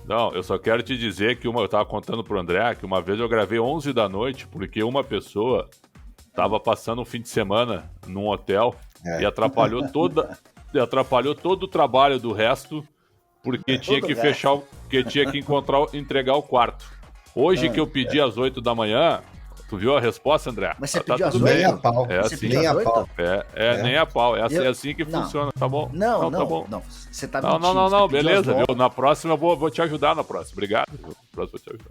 Não, eu só quero te dizer que eu tava contando pro André que uma vez eu gravei 11 da noite porque uma pessoa tava passando um fim de semana num hotel e É. atrapalhou todo o trabalho do resto porque tinha Todo que o resto. porque tinha que entregar o quarto. Hoje que eu pedi às 8 da manhã, tu viu a resposta, André? Mas você Tá pediu às tudo 8? bem. Nem a pau. É Você assim. pediu Nem às a 8? pau. Nem a pau. É assim que Não. funciona, tá bom? Não, tá bom. não. Você tá Não, mentindo. não, você pediu às beleza, 9. viu? Na próxima eu vou te ajudar na próxima. Obrigado. Viu? Na próxima eu vou te ajudar.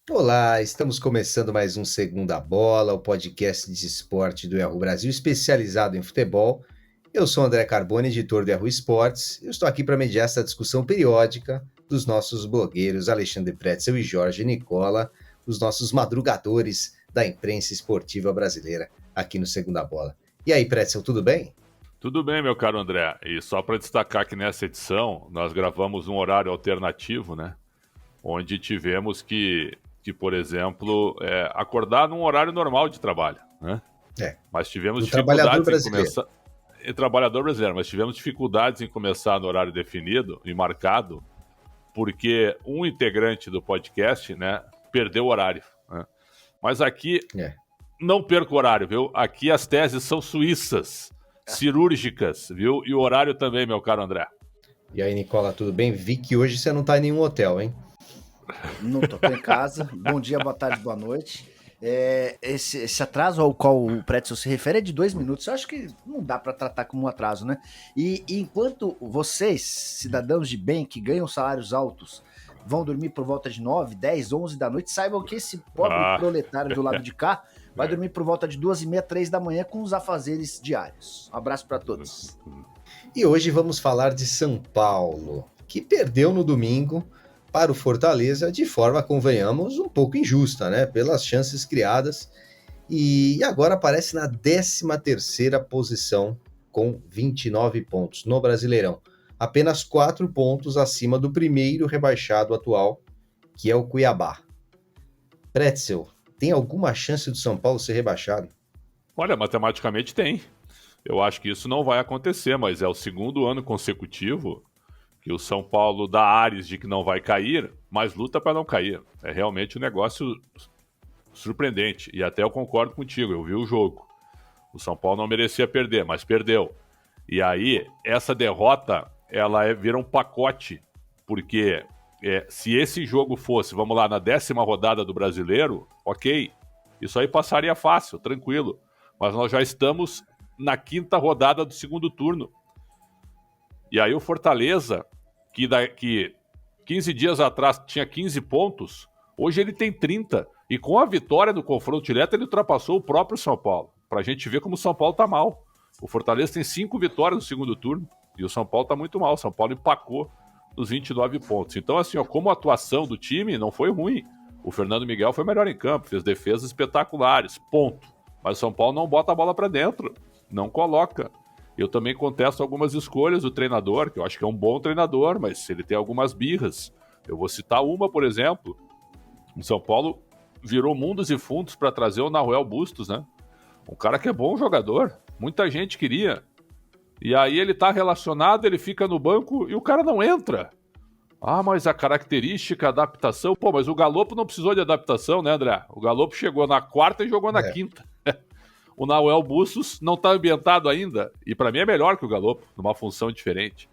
Olá, estamos começando mais um Segunda Bola, o podcast de esporte do Yahoo Brasil, especializado em futebol. Eu sou André Carbone, editor do Yahoo Esportes. Eu estou aqui para mediar essa discussão periódica dos nossos blogueiros Alexandre Pretzel e Jorge Nicola, os nossos madrugadores da imprensa esportiva brasileira, aqui no Segunda Bola. E aí, Pretzel, tudo bem? Tudo bem, meu caro André. E só para destacar que nessa edição nós gravamos um horário alternativo, né? Onde tivemos que por exemplo, acordar num horário normal de trabalho, né? Mas tivemos trabalhador dificuldades brasileiro. em começar... Trabalhador brasileiro, mas tivemos dificuldades em começar no horário definido e marcado, porque um integrante do podcast, né, perdeu o horário, né? Mas aqui não perco o horário, viu? Aqui as teses são suíças, cirúrgicas, viu? E o horário também, meu caro André. E aí, Nicola, tudo bem? Vi que hoje você não está em nenhum hotel, hein? Não tô em casa. Bom dia, boa tarde, boa noite. Esse atraso ao qual o Pretzel se refere é de 2 minutos. Eu acho que não dá para tratar como um atraso, né? E enquanto vocês, cidadãos de bem que ganham salários altos, vão dormir por volta de 9, 10, 11 da noite, saibam que esse pobre proletário do lado de cá vai dormir por volta de 2h30, 3 da manhã com os afazeres diários. Um abraço para todos. E hoje vamos falar de São Paulo, que perdeu no domingo para o Fortaleza de forma, convenhamos, um pouco injusta, né? Pelas chances criadas. E agora aparece na 13ª posição com 29 pontos no Brasileirão. Apenas 4 pontos acima do primeiro rebaixado atual, que é o Cuiabá. Pretzel, tem alguma chance do São Paulo ser rebaixado? Olha, matematicamente tem. Eu acho que isso não vai acontecer, mas é o segundo ano consecutivo que o São Paulo dá ares de que não vai cair, mas luta para não cair. É realmente um negócio surpreendente. E até eu concordo contigo, eu vi o jogo. O São Paulo não merecia perder, mas perdeu. E aí, essa derrota, ela vira um pacote, porque se esse jogo fosse, vamos lá, na 10ª rodada do Brasileiro, ok, isso aí passaria fácil, tranquilo. Mas nós já estamos na 5ª rodada do segundo turno. E aí o Fortaleza, que 15 dias atrás tinha 15 pontos, hoje ele tem 30. E com a vitória no confronto direto, ele ultrapassou o próprio São Paulo. Pra gente ver como o São Paulo tá mal. O Fortaleza tem 5 vitórias no segundo turno e o São Paulo tá muito mal. O São Paulo empacou nos 29 pontos. Então, assim, como a atuação do time não foi ruim. O Fernando Miguel foi melhor em campo, fez defesas espetaculares, ponto. Mas o São Paulo não bota a bola pra dentro, não coloca. Eu também contesto algumas escolhas do treinador, que eu acho que é um bom treinador, mas ele tem algumas birras. Eu vou citar uma, por exemplo. O São Paulo virou mundos e fundos para trazer o Nahuel Bustos, né? Um cara que é bom jogador, muita gente queria. E aí ele tá relacionado, ele fica no banco e o cara não entra. Ah, mas a característica, a adaptação... Pô, mas o Galopo não precisou de adaptação, né, André? O Galopo chegou na 4ª e jogou na 5ª. O Nahuel Bustos não está ambientado ainda. E para mim é melhor que o Galopo, numa função diferente.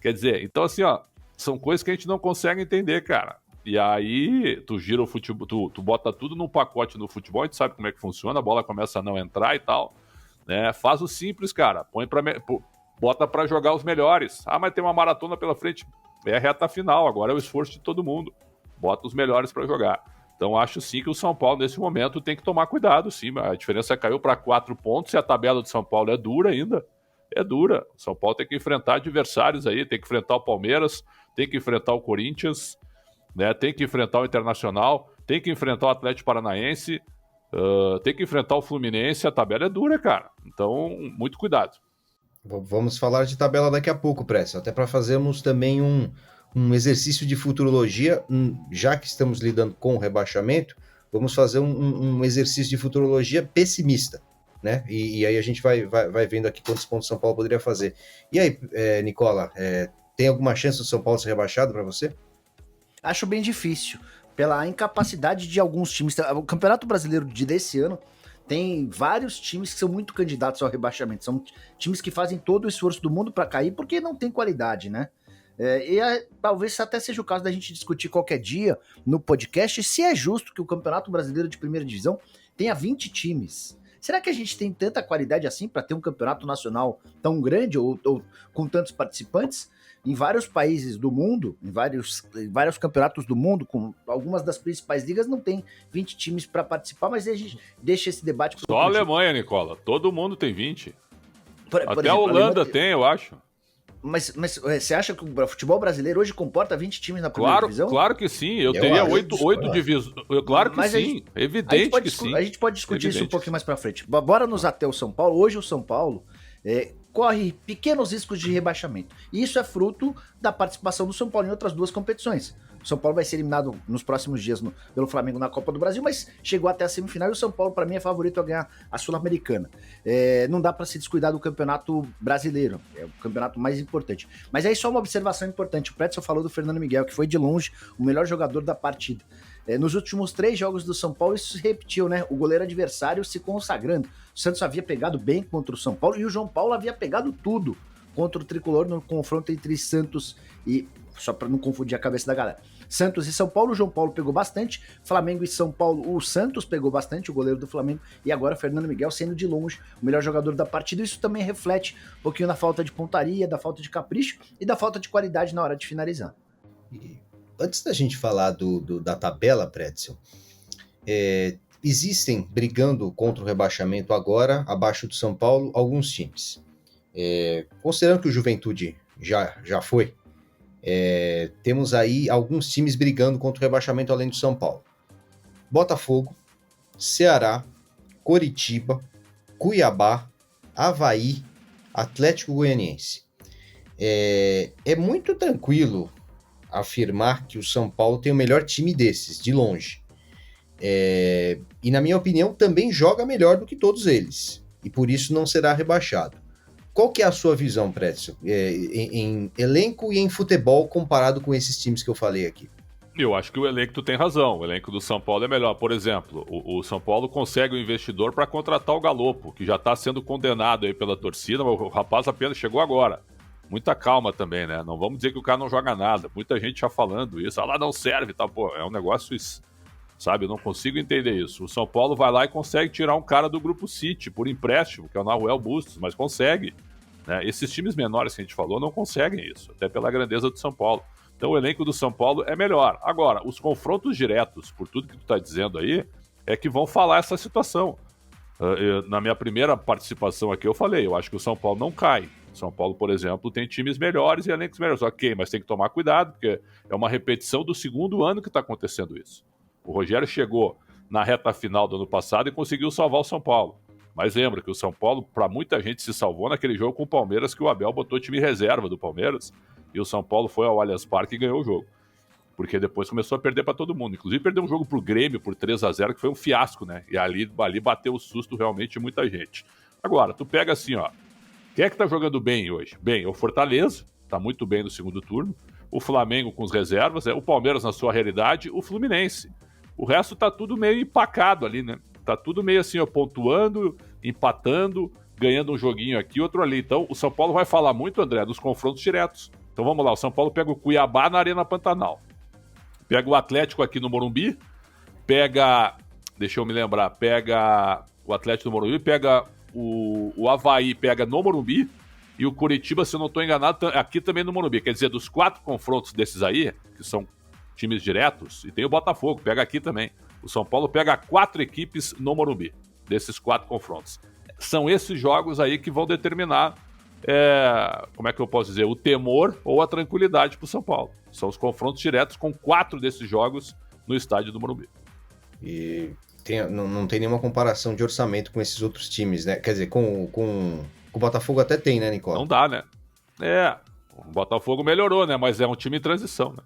Quer dizer, então assim, ó, são coisas que a gente não consegue entender, cara. E aí, tu gira o futebol, tu bota tudo num pacote no futebol, a gente sabe como é que funciona, a bola começa a não entrar e tal. Né? Faz o simples, cara. Bota para jogar os melhores. Ah, mas tem uma maratona pela frente. É a reta final, agora é o esforço de todo mundo. Bota os melhores para jogar. Então acho sim que o São Paulo nesse momento tem que tomar cuidado, sim. A diferença caiu para 4 pontos e a tabela do São Paulo é dura ainda. É dura. O São Paulo tem que enfrentar adversários aí, tem que enfrentar o Palmeiras, tem que enfrentar o Corinthians, né? Tem que enfrentar o Internacional, tem que enfrentar o Atlético Paranaense, tem que enfrentar o Fluminense. A tabela é dura, cara. Então, muito cuidado. Vamos falar de tabela daqui a pouco, Pretzel, até para fazermos também um exercício de futurologia, já que estamos lidando com o rebaixamento. vamos fazer um exercício de futurologia pessimista, né? E aí a gente vai vendo aqui quantos pontos o São Paulo poderia fazer. E aí, Nicola, tem alguma chance do São Paulo ser rebaixado para você? Acho bem difícil, pela incapacidade de alguns times. O Campeonato Brasileiro desse ano tem vários times que são muito candidatos ao rebaixamento. São times que fazem todo o esforço do mundo para cair porque não tem qualidade, né? Talvez até seja o caso da gente discutir qualquer dia no podcast se é justo que o Campeonato Brasileiro de Primeira Divisão tenha 20 times. Será que a gente tem tanta qualidade assim para ter um campeonato nacional tão grande ou com tantos participantes? Em vários países do mundo, em vários campeonatos do mundo, com algumas das principais ligas, não tem 20 times para participar, mas a gente deixa esse debate... Só a Alemanha, Nicola. Todo mundo tem 20. Por Até exemplo, a Holanda tem, eu acho. Mas você acha que o futebol brasileiro hoje comporta 20 times na primeira divisão? Claro que sim. Eu teria 8 divisões. Claro que Mas sim. Evidente que sim. A gente pode discutir isso um pouquinho mais para frente. Bora nos até o São Paulo. Hoje o São Paulo corre pequenos riscos de rebaixamento. E isso é fruto da participação do São Paulo em outras duas competições. O São Paulo vai ser eliminado nos próximos dias pelo Flamengo na Copa do Brasil, mas chegou até a semifinal e o São Paulo, para mim, é favorito a ganhar a Sul-Americana. Não dá para se descuidar do Campeonato Brasileiro, é o campeonato mais importante. Mas aí só uma observação importante. O Pretzel falou do Fernando Miguel, que foi de longe o melhor jogador da partida. Nos últimos 3 jogos do São Paulo, isso se repetiu, né? O goleiro adversário se consagrando. O Santos havia pegado bem contra o São Paulo e o João Paulo havia pegado tudo contra o Tricolor no confronto entre Santos e... Só para não confundir a cabeça da galera. Santos e São Paulo, o João Paulo pegou bastante. Flamengo e São Paulo, o Santos pegou bastante, o goleiro do Flamengo. E agora Fernando Miguel sendo de longe o melhor jogador da partida. Isso também reflete um pouquinho na falta de pontaria, da falta de capricho e da falta de qualidade na hora de finalizar. Antes da gente falar da tabela, Pretzel, existem, brigando contra o rebaixamento agora, abaixo do São Paulo, alguns times. Considerando que o Juventude já foi, temos aí alguns times brigando contra o rebaixamento além do São Paulo. Botafogo, Ceará, Coritiba, Cuiabá, Avaí, Atlético Goianiense. É muito tranquilo afirmar que o São Paulo tem o melhor time desses, de longe. E na minha opinião também joga melhor do que todos eles, e por isso não será rebaixado. Qual que é a sua visão, Pretzel, em elenco e em futebol comparado com esses times que eu falei aqui? Eu acho que o elenco, tu tem razão, o elenco do São Paulo é melhor. Por exemplo, o São Paulo consegue um investidor para contratar o Galopo, que já está sendo condenado aí pela torcida, mas o rapaz apenas chegou agora. Muita calma também, né? Não vamos dizer que o cara não joga nada. Muita gente já falando isso. Lá não serve, tá? Pô, é um negócio, sabe? Eu não consigo entender isso. O São Paulo vai lá e consegue tirar um cara do Grupo City por empréstimo, que é o Nahuel Bustos, mas consegue. Né? Esses times menores que a gente falou não conseguem isso, até pela grandeza do São Paulo. Então o elenco do São Paulo é melhor. Agora, os confrontos diretos, por tudo que tu tá dizendo aí, é que vão falar essa situação. Na minha primeira participação aqui eu falei, eu acho que o São Paulo não cai. São Paulo, por exemplo, tem times melhores e elencos melhores. Ok, mas tem que tomar cuidado, porque é uma repetição do segundo ano que está acontecendo isso. O Rogério chegou na reta final do ano passado e conseguiu salvar o São Paulo. Mas lembra que o São Paulo, para muita gente, se salvou naquele jogo com o Palmeiras, que o Abel botou time reserva do Palmeiras, e o São Paulo foi ao Allianz Parque e ganhou o jogo. Porque depois começou a perder para todo mundo. Inclusive perdeu um jogo pro Grêmio por 3-0, que foi um fiasco, né? E ali bateu o susto realmente de muita gente. Agora, tu pega assim, ó. Quem é que tá jogando bem hoje? Bem, o Fortaleza, tá muito bem no segundo turno. O Flamengo com as reservas, o Palmeiras na sua realidade, o Fluminense. O resto tá tudo meio empacado ali, né? Tá tudo meio assim, ó, pontuando, empatando, ganhando um joguinho aqui, outro ali. Então, o São Paulo vai falar muito, André, dos confrontos diretos. Então vamos lá, o São Paulo pega o Cuiabá na Arena Pantanal. Pega o Atlético aqui no Morumbi, pega o Atlético no Morumbi, pega o Avaí, pega no Morumbi, e o Coritiba, se eu não estou enganado, aqui também no Morumbi. Quer dizer, dos 4 confrontos desses aí, que são times diretos, e tem o Botafogo, pega aqui também. O São Paulo pega 4 equipes no Morumbi, desses 4 confrontos. São esses jogos aí que vão determinar, como é que eu posso dizer, o temor ou a tranquilidade para o São Paulo. São os confrontos diretos com 4 desses jogos no estádio do Morumbi. E não tem nenhuma comparação de orçamento com esses outros times, né? Quer dizer, com o Botafogo até tem, né, Nicola? Não dá, né? O Botafogo melhorou, né? Mas é um time em transição, né?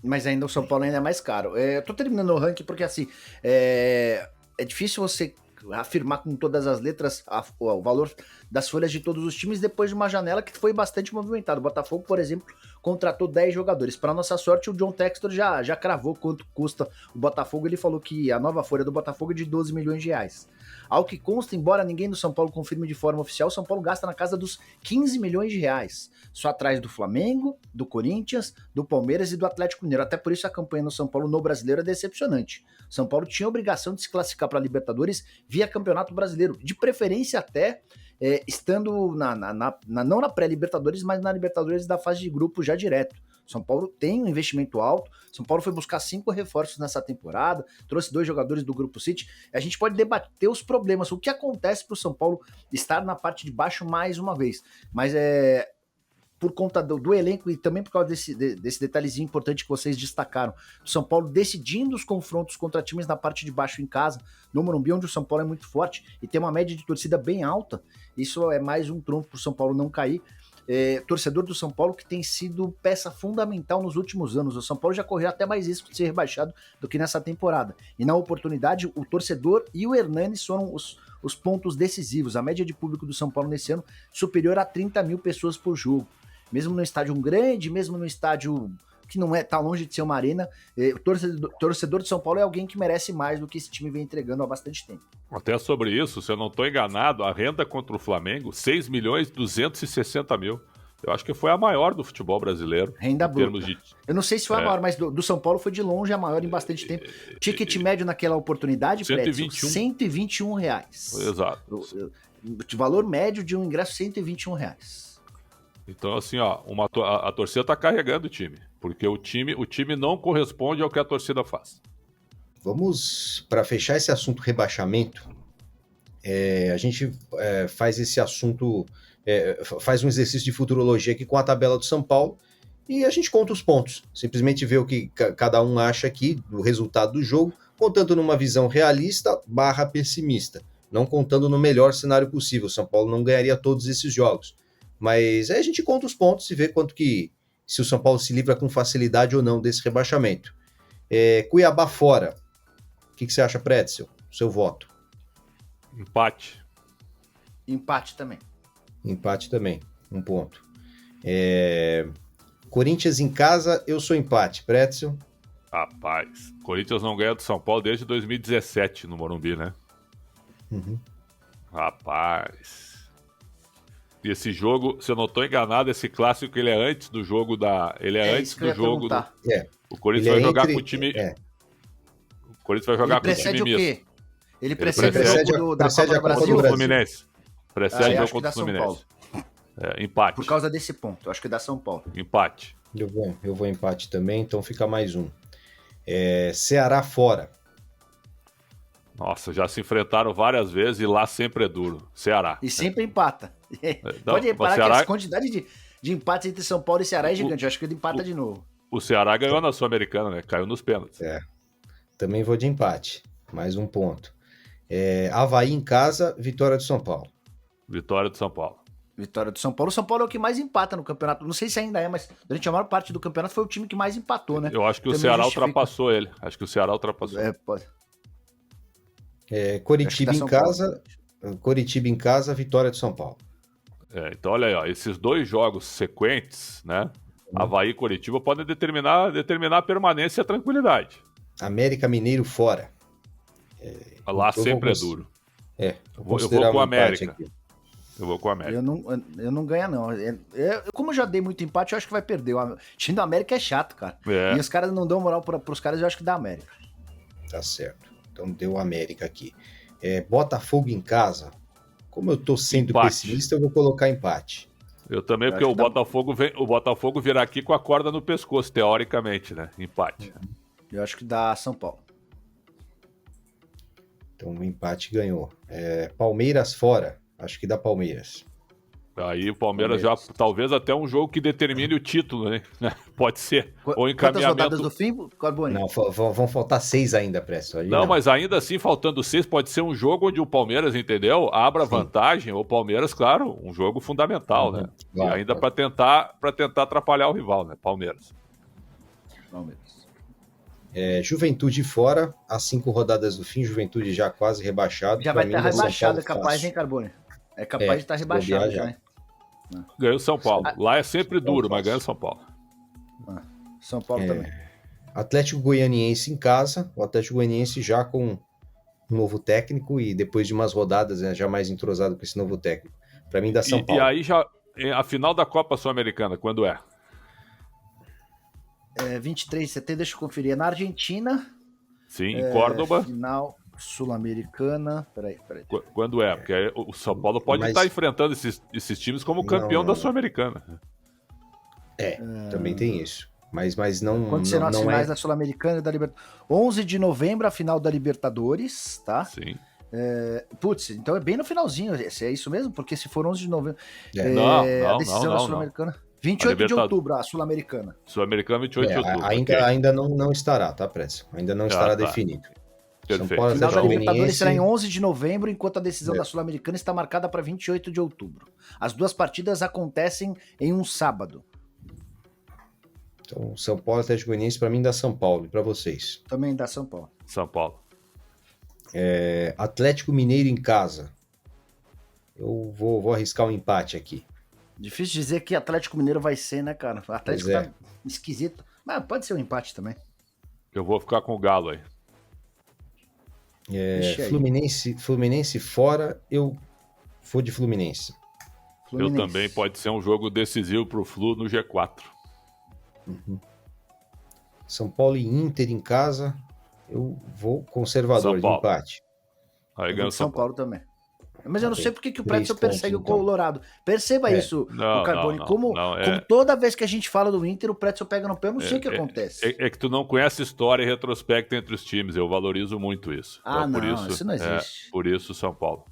Mas ainda o São Paulo ainda é mais caro. Eu tô terminando o ranking porque, assim, é difícil você afirmar com todas as letras o valor das folhas de todos os times depois de uma janela que foi bastante movimentada. O Botafogo, por exemplo, contratou 10 jogadores. Para nossa sorte, o John Textor já cravou quanto custa o Botafogo. Ele falou que a nova folha do Botafogo é de 12 milhões de reais. Ao que consta, embora ninguém do São Paulo confirme de forma oficial, o São Paulo gasta na casa dos 15 milhões de reais. Só atrás do Flamengo, do Corinthians, do Palmeiras e do Atlético Mineiro. Até por isso a campanha no São Paulo no Brasileiro é decepcionante. O São Paulo tinha a obrigação de se classificar para a Libertadores via Campeonato Brasileiro. De preferência até estando não na pré-Libertadores, mas na Libertadores da fase de grupo já direto. São Paulo tem um investimento alto. São Paulo foi buscar 5 reforços nessa temporada, trouxe 2 jogadores do Grupo City. A gente pode debater os problemas, o que acontece para o São Paulo estar na parte de baixo mais uma vez. Mas por conta do elenco e também por causa desse detalhezinho importante que vocês destacaram. O São Paulo decidindo os confrontos contra times na parte de baixo em casa, no Morumbi, onde o São Paulo é muito forte e tem uma média de torcida bem alta. Isso é mais um trunfo para o São Paulo não cair. Torcedor do São Paulo que tem sido peça fundamental nos últimos anos. O São Paulo já correu até mais risco de ser rebaixado do que nessa temporada. E na oportunidade, o torcedor e o Hernanes foram os pontos decisivos. A média de público do São Paulo nesse ano superior a 30 mil pessoas por jogo. Mesmo no estádio grande, mesmo no estádio que não tá longe de ser uma arena, o torcedor de São Paulo é alguém que merece mais do que esse time vem entregando há bastante tempo. Até sobre isso, se eu não estou enganado, a renda contra o Flamengo, 6 milhões 260 mil. Eu acho que foi a maior do futebol brasileiro. Renda bruta. Eu não sei se foi a maior, mas do São Paulo foi de longe a maior em bastante tempo. Ticket médio naquela oportunidade, 121. R$121. Exato. De valor médio de um ingresso, R$121. Então, assim, ó, a torcida tá carregando o time, porque o time não corresponde ao que a torcida faz. Vamos, para fechar esse assunto rebaixamento, a gente faz esse assunto, faz um exercício de futurologia aqui com a tabela do São Paulo e a gente conta os pontos, simplesmente vê o que cada um acha aqui do resultado do jogo, contando numa visão realista / pessimista, não contando no melhor cenário possível. O São Paulo não ganharia todos esses jogos. Mas aí a gente conta os pontos e vê quanto que, se o São Paulo se livra com facilidade ou não desse rebaixamento. Cuiabá fora. O que você acha, Pretzel? Seu voto. Empate. Empate também. Empate também. 1 ponto. Corinthians em casa, eu sou empate. Pretzel? Rapaz, Corinthians não ganha do São Paulo desde 2017 no Morumbi, né? Uhum. Rapaz... E esse jogo, se eu não estou enganado, esse clássico ele é antes do jogo da. Ele é antes do jogo. O Corinthians vai jogar com o time. O Corinthians vai jogar com o time misto. Ele Ele precede o jogo da Copa do Brasil. Fluminense. Precede o jogo contra o Fluminense. Empate. Por causa desse ponto, acho que dá São Paulo. Empate. Eu vou empate também, então fica mais um. Ceará fora. Nossa, já se enfrentaram várias vezes e lá sempre é duro. Ceará. E sempre empata. Pode reparar Ceará... que a quantidade de empates entre São Paulo e Ceará é gigante. Eu acho que ele empata de novo. O Ceará ganhou na Sul-Americana, né? Caiu nos pênaltis. Também vou de empate. Mais 1 ponto. Avaí em casa, vitória do São Paulo. Vitória do São Paulo. Vitória do São Paulo. O São Paulo é o que mais empata no campeonato. Não sei se ainda é, mas durante a maior parte do campeonato foi o time que mais empatou, né? Eu acho que o Ceará ultrapassou ele. Acho que o Ceará ultrapassou. Pode. Coritiba em casa. Coritiba em casa, vitória do São Paulo. Então, olha aí, ó, esses 2 jogos sequentes, né? Avaí e Coritiba podem determinar a permanência e a tranquilidade. América Mineiro fora. Lá sempre é duro. Eu vou com o América. Eu vou com o América. Eu não ganho, não. Como eu já dei muito empate, eu acho que vai perder. O time do América é chato, cara. E os caras não dão moral pros caras, eu acho que dá América. Tá certo. Então deu América aqui. Botafogo em casa. Como eu tô sendo pessimista, eu vou colocar empate. Eu também, porque o Botafogo virá aqui com a corda no pescoço, teoricamente, né? Empate. Eu acho que dá São Paulo. Então o empate ganhou. Palmeiras fora. Acho que dá Palmeiras. Aí o Palmeiras já, talvez até um jogo que determine o título, né? Pode ser. Ou encaminhamento. Quantas rodadas do fim, Carbone? Não, vão faltar 6 ainda, Presto. Não, mas ainda assim, faltando 6, pode ser um jogo onde o Palmeiras, entendeu? Abra vantagem. O Palmeiras, claro, um jogo fundamental, né? Claro, e ainda para tentar atrapalhar o rival, né? Palmeiras. Palmeiras. Juventude fora, às 5 rodadas do fim, Juventude já quase rebaixado. Já Pra vai mim, estar é São rebaixado, é Paulo capaz, fácil. hein, Carbone? É capaz de estar rebaixado bobear já, já. hein? Ganhou São Paulo. Lá é sempre São Paulo duro, mas fácil. ganha São Paulo. São Paulo também. Atlético Goianiense em casa, o Atlético Goianiense já com um novo técnico e depois de umas rodadas, né, já mais entrosado com esse novo técnico. Para mim, dá São E Paulo. aí já, a final da Copa Sul-Americana, quando é? 23 de setembro, deixa eu conferir. É na Argentina. Sim, em Córdoba. Final Sul-Americana. Peraí. Quando é? Porque aí o São Paulo pode estar enfrentando esses times como campeão da Sul-Americana. Também tem isso. Mas não, Quando serão as não finais é... da Sul-Americana e da Libertadores? 11 de novembro, a final da Libertadores, tá? Sim. Putz, então é bem no finalzinho. É isso mesmo? Porque se for 11 de novembro... Não, a decisão da Sul-Americana... 28 de outubro, a Sul-Americana. Sul-Americana, 28 de outubro. Ainda não estará, tá, Preço? Ainda não estará definido. Perfeito. São Paulo, A final da Atlético Libertadores será em Goianiense... 11 de novembro, enquanto a decisão da Sul-Americana está marcada para 28 de outubro. As duas partidas acontecem em um sábado. Então, São Paulo, Atlético Goianiense, para mim, dá São Paulo. E para vocês? Também dá São Paulo. São Paulo. Atlético Mineiro em casa. Eu vou arriscar um empate aqui. Difícil dizer que Atlético Mineiro vai ser, né, cara? O Atlético tá esquisito. Mas pode ser um empate também. Eu vou ficar com o Galo aí. Fluminense fora, eu vou de Fluminense. Eu também, pode ser um jogo decisivo pro Flu no G4. São Paulo e Inter em casa, eu vou conservador de empate. Aí ganha São Paulo também. Mas eu não sei porque que o Pretzel persegue então. o Colorado. Perceba isso, o Carbone. Como toda vez que a gente fala do Inter, o Pretzel pega no pé, eu não sei o que acontece. É que tu não conhece história e retrospecto entre os times. Eu valorizo muito isso. Isso não existe. Por isso, São Paulo.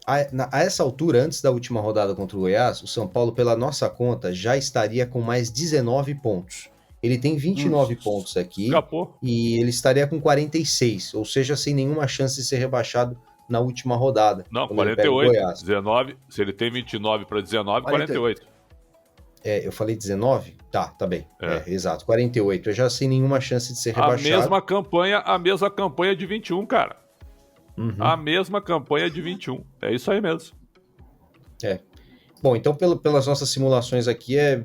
A essa altura, antes da última rodada contra o Goiás, o São Paulo, pela nossa conta, já estaria com mais 19 pontos. Ele tem 29 pontos aqui. Escapou. E ele estaria com 46, ou seja, sem nenhuma chance de ser rebaixado na última rodada. Não, 48, 19, se ele tem 29 para 19, 48. Eu falei 19? Tá bem. Exato, 48. É já sem nenhuma chance de ser rebaixado. A mesma campanha de 21, cara. A mesma campanha de 21. É isso aí mesmo. Bom, então pelas nossas simulações aqui é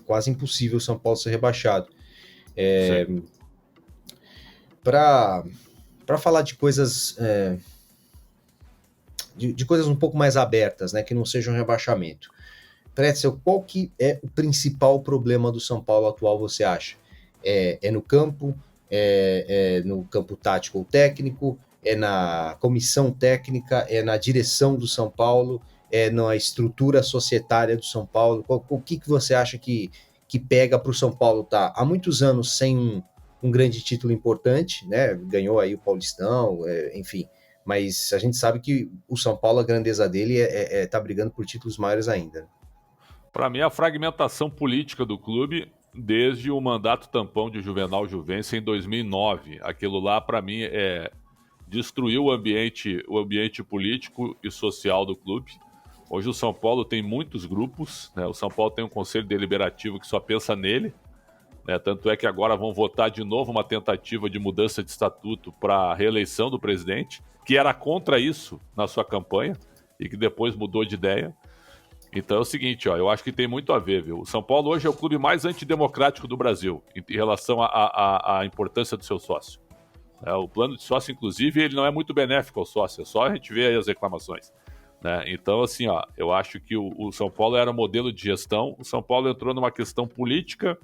quase impossível o São Paulo ser rebaixado. Para falar de coisas de coisas um pouco mais abertas, né, que não sejam rebaixamento. Pretzel, qual que é o principal problema do São Paulo atual, você acha? É no campo? É no campo tático ou técnico? É na comissão técnica? É na direção do São Paulo? É na estrutura societária do São Paulo? O que você acha que pega para o São Paulo tá há muitos anos sem um grande título importante, né? Ganhou aí o Paulistão, enfim, mas a gente sabe que o São Paulo, a grandeza dele tá brigando por títulos maiores ainda. Para mim, a fragmentação política do clube desde o mandato tampão de Juvenal Juvencio em 2009. Aquilo lá, para mim, destruiu o ambiente político e social do clube. Hoje o São Paulo tem muitos grupos, né? O São Paulo tem um conselho deliberativo que só pensa nele, né? Tanto é que agora vão votar de novo uma tentativa de mudança de estatuto para a reeleição do presidente, que era contra isso na sua campanha e que depois mudou de ideia. Então é o seguinte, eu acho que tem muito a ver, viu? O São Paulo hoje é o clube mais antidemocrático do Brasil em relação à importância do seu sócio. O plano de sócio, inclusive, ele não é muito benéfico ao sócio, é só a gente ver aí as reclamações. Então, assim, eu acho que o São Paulo era um modelo de gestão, o São Paulo entrou numa questão política,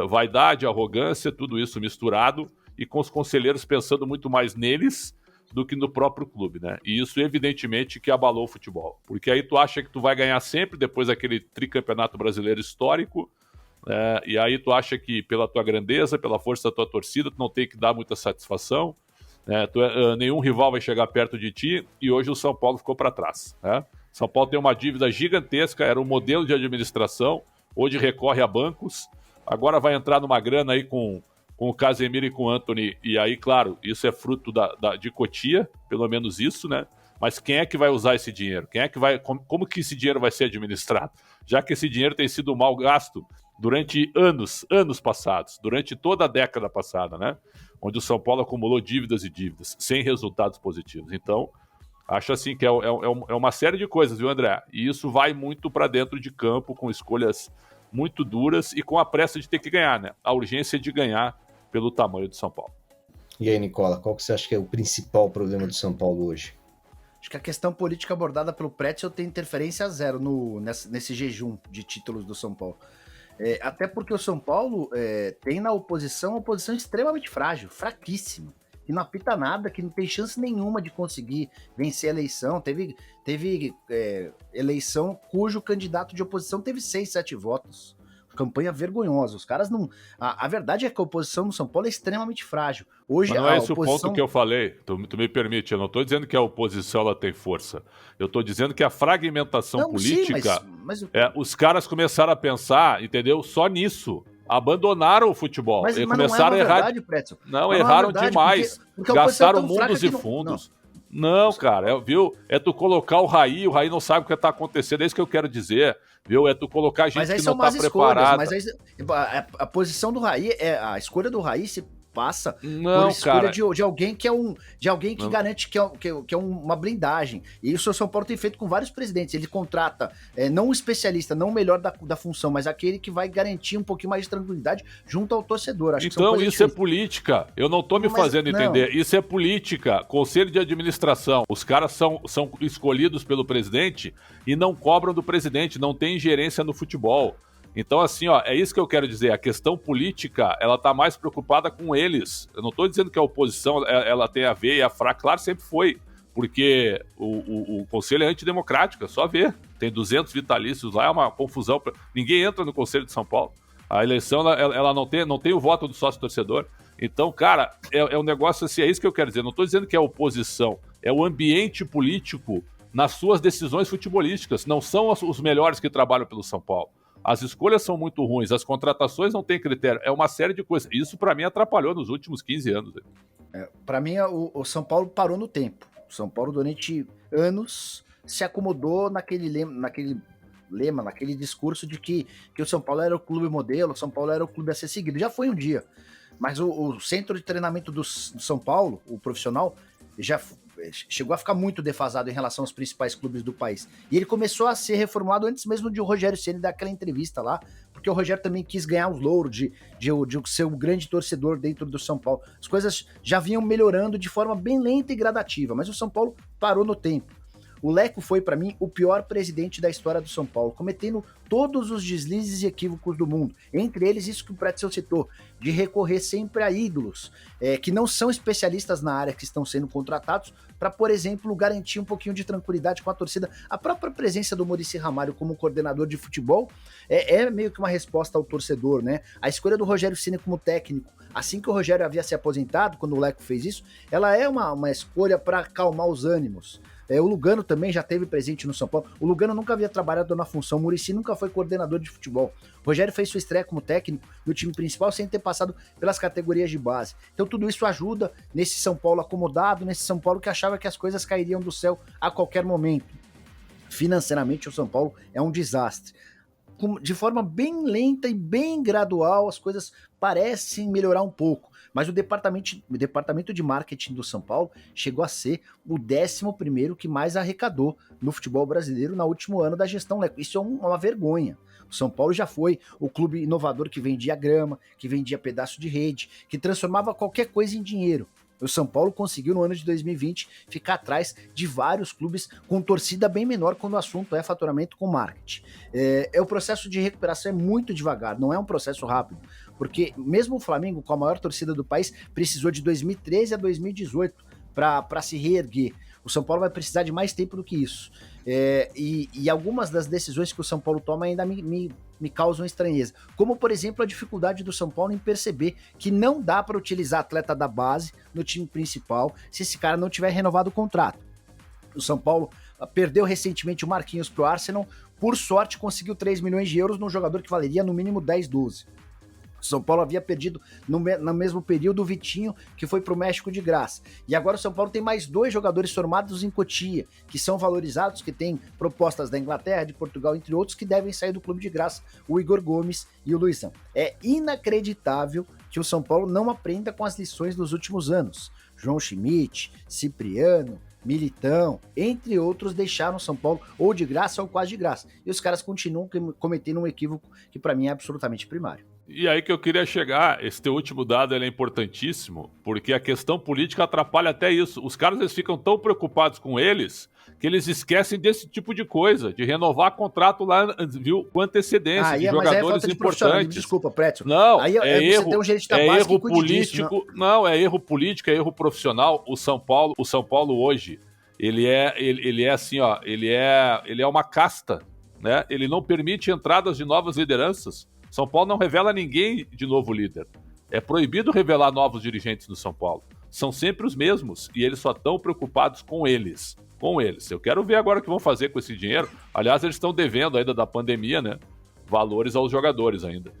vaidade, arrogância, tudo isso misturado, e com os conselheiros pensando muito mais neles do que no próprio clube, né? E isso, evidentemente, que abalou o futebol. Porque aí tu acha que tu vai ganhar sempre, depois daquele tricampeonato brasileiro histórico, e aí tu acha que pela tua grandeza, pela força da tua torcida, tu não tem que dar muita satisfação, nenhum rival vai chegar perto de ti, e hoje o São Paulo ficou para trás. São Paulo tem uma dívida gigantesca, era um modelo de administração, hoje recorre a bancos, agora vai entrar numa grana aí com o Casemiro e com o Antony, e aí, claro, isso é fruto de Cotia, pelo menos isso, né? Mas quem é que vai usar esse dinheiro? Como que esse dinheiro vai ser administrado? Já que esse dinheiro tem sido mal gasto durante anos passados, durante toda a década passada, né? Onde o São Paulo acumulou dívidas e dívidas, sem resultados positivos. Então, acho assim que é uma série de coisas, viu, André? E isso vai muito para dentro de campo, com escolhas muito duras e com a pressa de ter que ganhar, né? A urgência de ganhar pelo tamanho do São Paulo. E aí, Nicola, qual que você acha que é o principal problema do São Paulo hoje? Acho que a questão política abordada pelo Pretzel tem interferência zero nesse jejum de títulos do São Paulo. Até porque o São Paulo tem na oposição uma oposição extremamente frágil, fraquíssima, que não apita nada, que não tem chance nenhuma de conseguir vencer a eleição. Teve eleição cujo candidato de oposição teve 6, 7 votos. Campanha vergonhosa. Os caras não... A verdade é que a oposição no São Paulo é extremamente frágil. Hoje, mas não é esse oposição... o ponto que eu falei. Tu me permite, eu não estou dizendo que a oposição ela tem força. Eu estou dizendo que a fragmentação política... Sim, mas... os caras começaram a pensar, entendeu? Só nisso. Abandonaram o futebol. Mas começaram a errar. Verdade, Pretzel. Não, erraram demais. Porque gastaram mundos e fundos. Não, cara, viu? É tu colocar o Raí não sabe o que está acontecendo, é isso que eu quero dizer, viu? É tu colocar gente que não está preparada. Mas aí, a posição do Raí, a escolha do Raí se passa não, por escolha cara. de alguém que garante que é uma blindagem. E isso o São Paulo tem feito com vários presidentes. Ele contrata não um especialista, não o melhor da função, mas aquele que vai garantir um pouquinho mais de tranquilidade junto ao torcedor. Acho então que isso é política. Eu não tô me fazendo entender. Isso é política. Conselho de administração. Os caras são escolhidos pelo presidente e não cobram do presidente. Não tem ingerência no futebol. Então, assim, é isso que eu quero dizer. A questão política, ela tá mais preocupada com eles. Eu não tô dizendo que a oposição, ela tem a ver e a fraca. Claro, sempre foi. Porque o Conselho é antidemocrático, é só ver. Tem 200 vitalícios lá, é uma confusão. Ninguém entra no Conselho de São Paulo. A eleição, ela não tem o voto do sócio-torcedor. Então, cara, é um negócio assim, é isso que eu quero dizer. Não tô dizendo que é a oposição, é o ambiente político nas suas decisões futebolísticas. Não são os melhores que trabalham pelo São Paulo. As escolhas são muito ruins, as contratações não têm critério, é uma série de coisas. Isso, para mim, atrapalhou nos últimos 15 anos. Para mim, o São Paulo parou no tempo. O São Paulo, durante anos, se acomodou naquele discurso de que o São Paulo era o clube modelo, o São Paulo era o clube a ser seguido. Já foi um dia. Mas o centro de treinamento do São Paulo, o profissional, já chegou a ficar muito defasado em relação aos principais clubes do país. E ele começou a ser reformulado antes mesmo de o Rogério Ceni dar aquela entrevista lá, porque o Rogério também quis ganhar os louros de ser um grande torcedor dentro do São Paulo. As coisas já vinham melhorando de forma bem lenta e gradativa, mas o São Paulo parou no tempo. O Leco foi, para mim, o pior presidente da história do São Paulo, cometendo todos os deslizes e equívocos do mundo. Entre eles, isso que o Pretzel citou, de recorrer sempre a ídolos, que não são especialistas na área que estão sendo contratados, para, por exemplo, garantir um pouquinho de tranquilidade com a torcida. A própria presença do Muricy Ramalho como coordenador de futebol é meio que uma resposta ao torcedor, né? A escolha do Rogério Ceni como técnico, assim que o Rogério havia se aposentado, quando o Leco fez isso, ela é uma escolha para acalmar os ânimos. O Lugano também já esteve presente no São Paulo. O Lugano nunca havia trabalhado na função. O Muricy nunca foi coordenador de futebol. O Rogério fez sua estreia como técnico do time principal sem ter passado pelas categorias de base. Então tudo isso ajuda nesse São Paulo acomodado, nesse São Paulo que achava que as coisas cairiam do céu a qualquer momento. Financeiramente, o São Paulo é um desastre. De forma bem lenta e bem gradual, as coisas parecem melhorar um pouco. Mas o departamento de marketing do São Paulo chegou a ser o 11º que mais arrecadou no futebol brasileiro no último ano da gestão Leco. Isso é uma vergonha. O São Paulo já foi o clube inovador que vendia grama, que vendia pedaço de rede, que transformava qualquer coisa em dinheiro. O São Paulo conseguiu, no ano de 2020, ficar atrás de vários clubes com torcida bem menor quando o assunto é faturamento com marketing. O processo de recuperação é muito devagar, não é um processo rápido, porque mesmo o Flamengo, com a maior torcida do país, precisou de 2013 a 2018 para se reerguer. O São Paulo vai precisar de mais tempo do que isso. E algumas das decisões que o São Paulo toma ainda me causam estranheza. Como, por exemplo, a dificuldade do São Paulo em perceber que não dá para utilizar atleta da base no time principal se esse cara não tiver renovado o contrato. O São Paulo perdeu recentemente o Marquinhos pro Arsenal. Por sorte, conseguiu 3 milhões de euros num jogador que valeria no mínimo 10, 12. O São Paulo havia perdido no mesmo período o Vitinho, que foi para o México de graça. E agora o São Paulo tem mais 2 jogadores formados em Cotia, que são valorizados, que têm propostas da Inglaterra, de Portugal, entre outros, que devem sair do clube de graça, o Igor Gomes e o Luizão. É inacreditável que o São Paulo não aprenda com as lições dos últimos anos. João Schmidt, Cipriano, Militão, entre outros, deixaram o São Paulo ou de graça ou quase de graça. E os caras continuam cometendo um equívoco que para mim é absolutamente primário. E aí que eu queria chegar, esse teu último dado ele é importantíssimo, porque a questão política atrapalha até isso. Os caras eles ficam tão preocupados com eles que eles esquecem desse tipo de coisa, de renovar contrato lá, viu, com antecedência, de jogadores importantes. Desculpa, Prétio. Não, aí erro, tem um gerente da é base erro que cuide político. disso, não, é erro político, é erro profissional. O São Paulo hoje, ele é assim, ó, ele é uma casta, né? Ele não permite entradas de novas lideranças. São Paulo não revela ninguém de novo líder. É proibido revelar novos dirigentes no São Paulo. São sempre os mesmos e eles só estão preocupados com eles. Com eles. Eu quero ver agora o que vão fazer com esse dinheiro. Aliás, eles estão devendo ainda da pandemia, né? Valores aos jogadores ainda.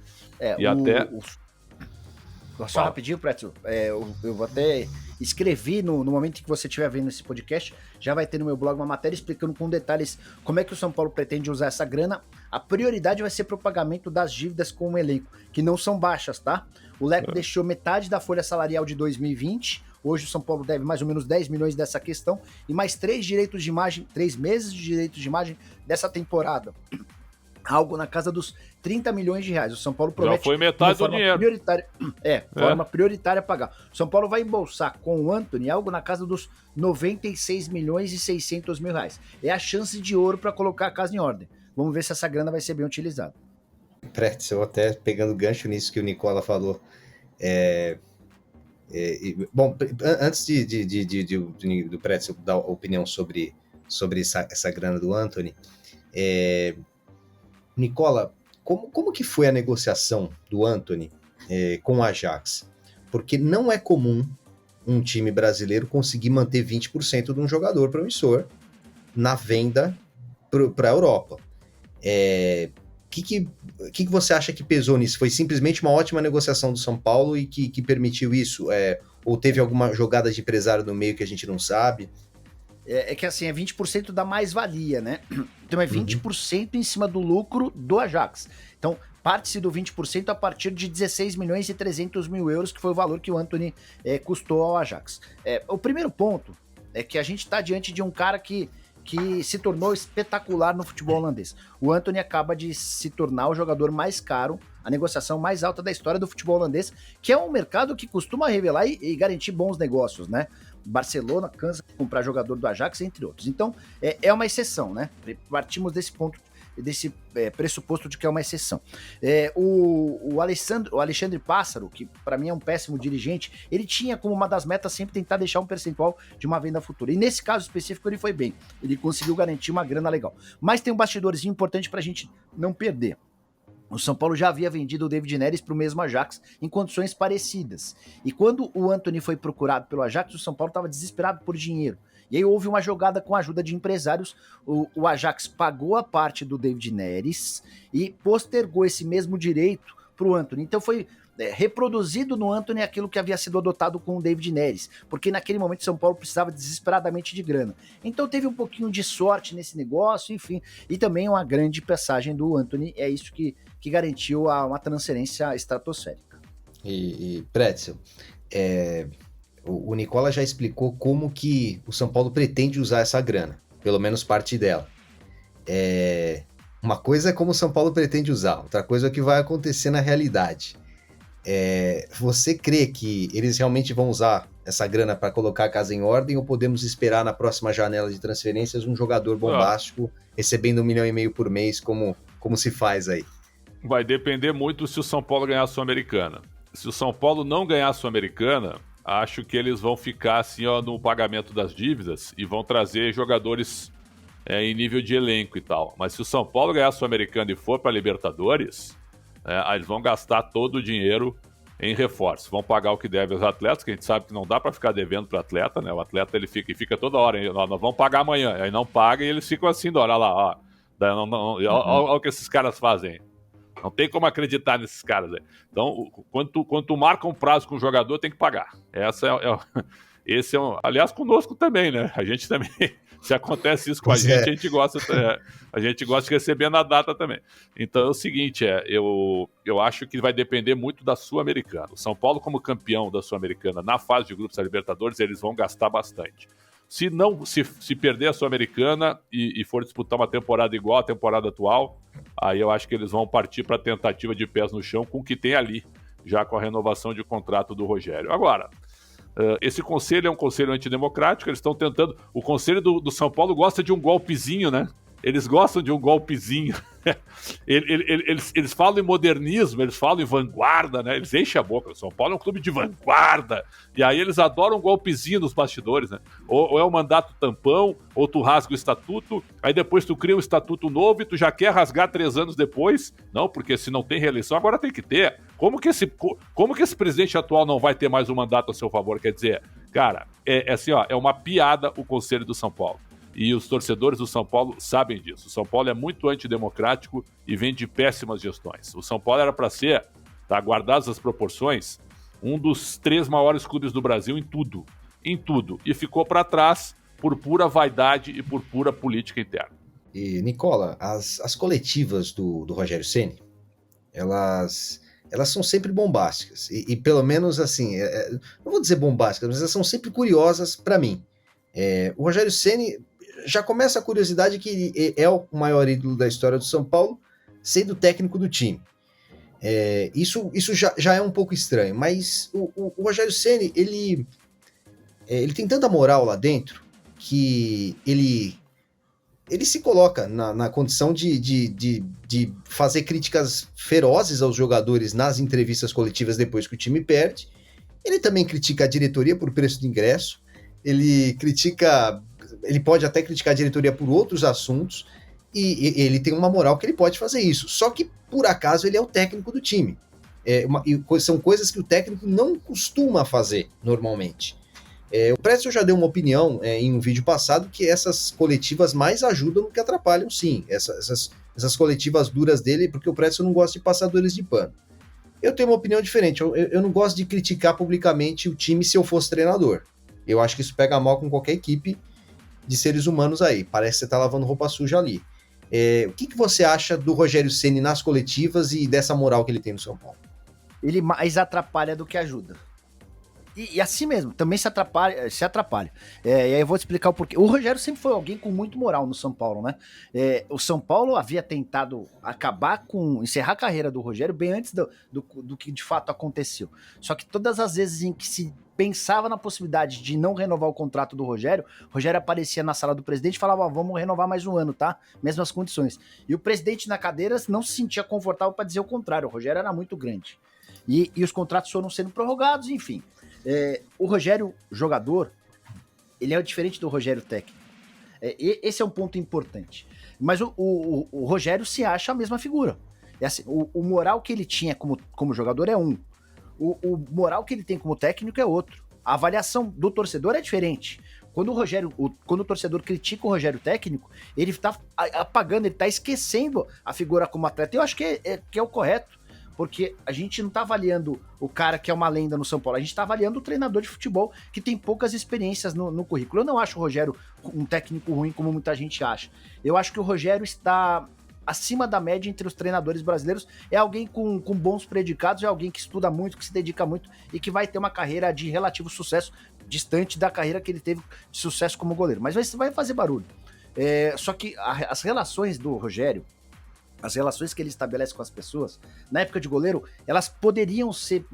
Só rapidinho, Prétio. Eu vou até escrevi no momento em que você estiver vendo esse podcast, já vai ter no meu blog uma matéria explicando com detalhes como é que o São Paulo pretende usar essa grana. A prioridade vai ser pro pagamento das dívidas com o elenco, que não são baixas, tá? O Leco deixou metade da folha salarial de 2020, hoje o São Paulo deve mais ou menos 10 milhões dessa questão, e mais 3 meses de direitos de imagem dessa temporada. Algo na casa dos 30 milhões de reais. O São Paulo promete... Já foi metade do dinheiro. Forma prioritária a pagar. O São Paulo vai embolsar com o Antony algo na casa dos 96 milhões e 600 mil reais. É a chance de ouro para colocar a casa em ordem. Vamos ver se essa grana vai ser bem utilizada. Pretzel, até pegando gancho nisso que o Nicola falou. Bom, antes do Pretzel dar opinião sobre essa grana do Antony, Nicola, como que foi a negociação do Antony com o Ajax? Porque não é comum um time brasileiro conseguir manter 20% de um jogador promissor na venda para a Europa. Que você acha que pesou nisso? Foi simplesmente uma ótima negociação do São Paulo e que permitiu isso? Ou teve alguma jogada de empresário no meio que a gente não sabe? É que assim, é 20% da mais-valia, né? Então é 20% em cima do lucro do Ajax. Então, parte-se do 20% a partir de 16 milhões e 300 mil euros, que foi o valor que o Antony custou ao Ajax. O primeiro ponto é que a gente está diante de um cara que se tornou espetacular no futebol holandês. O Antony acaba de se tornar o jogador mais caro, a negociação mais alta da história do futebol holandês, que é um mercado que costuma revelar e garantir bons negócios, né? Barcelona cansa de comprar jogador do Ajax, entre outros. Então, é uma exceção, né? Partimos desse ponto, desse pressuposto de que é uma exceção. O Alexandre Pássaro, que para mim é um péssimo dirigente, ele tinha como uma das metas sempre tentar deixar um percentual de uma venda futura. E nesse caso específico ele foi bem. Ele conseguiu garantir uma grana legal. Mas tem um bastidorzinho importante pra gente não perder. O São Paulo já havia vendido o David Neres para o mesmo Ajax em condições parecidas. E quando o Antony foi procurado pelo Ajax, o São Paulo estava desesperado por dinheiro. E aí houve uma jogada com a ajuda de empresários. O Ajax pagou a parte do David Neres e postergou esse mesmo direito para o Antony. Então foi reproduzido no Antony aquilo que havia sido adotado com o David Neres, porque naquele momento São Paulo precisava desesperadamente de grana. Então teve um pouquinho de sorte nesse negócio, enfim, e também uma grande passagem do Antony, é isso que garantiu uma transferência estratosférica. E Pretzel, o Nicola já explicou como que o São Paulo pretende usar essa grana, pelo menos parte dela. Uma coisa é como o São Paulo pretende usar, outra coisa é o que vai acontecer na realidade. Você crê que eles realmente vão usar essa grana para colocar a casa em ordem ou podemos esperar na próxima janela de transferências um jogador bombástico recebendo 1,5 milhão por mês, como se faz aí? Vai depender muito se o São Paulo ganhar a Sul-Americana. Se o São Paulo não ganhar a Sul-Americana, acho que eles vão ficar assim, ó, no pagamento das dívidas e vão trazer jogadores em nível de elenco e tal. Mas se o São Paulo ganhar a Sul-Americana e for para a Libertadores, eles vão gastar todo o dinheiro em reforço. Vão pagar o que deve aos atletas, que a gente sabe que não dá para ficar devendo para o atleta, né? O atleta ele fica toda hora, nós vamos pagar amanhã. Aí não paga e eles ficam assim, olha lá, olha o que esses caras fazem. Não tem como acreditar nesses caras aí. Então, quando tu marca um prazo com o jogador, tem que pagar. Esse é um... Aliás, conosco também, né? A gente também... Se acontece isso com a gente, a gente gosta de receber na data também. Então é o seguinte, eu acho que vai depender muito da Sul-Americana. O São Paulo, como campeão da Sul-Americana na fase de grupos da Libertadores, eles vão gastar bastante. Se perder a Sul-Americana e for disputar uma temporada igual à temporada atual, aí eu acho que eles vão partir para a tentativa de pés no chão com o que tem ali, já com a renovação de contrato do Rogério. Agora, esse conselho é um conselho antidemocrático, eles estão tentando... O conselho do São Paulo gosta de um golpezinho, né? Eles gostam de um golpezinho. Eles falam em modernismo, eles falam em vanguarda, né? Eles enchem a boca. O São Paulo é um clube de vanguarda. E aí eles adoram um golpezinho nos bastidores, né? Ou é o mandato tampão, ou tu rasga o estatuto, aí depois tu cria um estatuto novo e tu já quer rasgar 3 anos depois. Não, porque se não tem reeleição, agora tem que ter. Como que esse presidente atual não vai ter mais um mandato a seu favor? Quer dizer, cara, assim, ó, é uma piada o conselho do São Paulo. E os torcedores do São Paulo sabem disso. O São Paulo é muito antidemocrático e vem de péssimas gestões. O São Paulo era para ser, tá, guardadas as proporções, um dos 3 maiores clubes do Brasil em tudo. E ficou para trás por pura vaidade e por pura política interna. E, Nicola, as coletivas do Rogério Ceni, elas são sempre bombásticas. E pelo menos assim, não vou dizer bombásticas, mas elas são sempre curiosas para mim. O Rogério Ceni... Já começa a curiosidade que é o maior ídolo da história do São Paulo, sendo técnico do time. Isso já é um pouco estranho, mas o Rogério Ceni, ele tem tanta moral lá dentro que ele se coloca na condição de fazer críticas ferozes aos jogadores nas entrevistas coletivas depois que o time perde. Ele também critica a diretoria por preço de ingresso, ele pode até criticar a diretoria por outros assuntos, e ele tem uma moral que ele pode fazer isso. Só que, por acaso, ele é o técnico do time. São coisas que o técnico não costuma fazer, normalmente. O Pretzel já deu uma opinião em um vídeo passado que essas coletivas mais ajudam do que atrapalham, sim. Essas coletivas duras dele, porque o Pretzel não gosta de passadores de pano. Eu tenho uma opinião diferente. Eu não gosto de criticar publicamente o time se eu fosse treinador. Eu acho que isso pega mal com qualquer equipe de seres humanos aí. Parece que você tá lavando roupa suja ali. O que você acha do Rogério Ceni nas coletivas e dessa moral que ele tem no São Paulo? Ele mais atrapalha do que ajuda. E assim mesmo, também se atrapalha. E aí eu vou te explicar o porquê. O Rogério sempre foi alguém com muito moral no São Paulo, né? O São Paulo havia tentado encerrar a carreira do Rogério bem antes do que de fato aconteceu. Só que todas as vezes em que se pensava na possibilidade de não renovar o contrato do Rogério aparecia na sala do presidente e falava, vamos renovar mais um ano, tá? Mesmas condições. E o presidente na cadeira não se sentia confortável para dizer o contrário, o Rogério era muito grande. E os contratos foram sendo prorrogados, enfim. O Rogério jogador, ele é diferente do Rogério técnico. Esse é um ponto importante. Mas o Rogério se acha a mesma figura. Assim, o moral que ele tinha como jogador é um. O moral que ele tem como técnico é outro. A avaliação do torcedor é diferente. Quando o torcedor critica o Rogério técnico, ele tá apagando, ele tá esquecendo a figura como atleta. Eu acho que é o correto. Porque a gente não tá avaliando o cara que é uma lenda no São Paulo, a gente tá avaliando o treinador de futebol que tem poucas experiências no currículo. Eu não acho o Rogério um técnico ruim, como muita gente acha. Eu acho que o Rogério está acima da média entre os treinadores brasileiros. É alguém com bons predicados, é alguém que estuda muito, que se dedica muito e que vai ter uma carreira de relativo sucesso, distante da carreira que ele teve de sucesso como goleiro. Mas vai fazer barulho. Só que as relações do Rogério, as relações que ele estabelece com as pessoas, na época de goleiro, elas poderiam ser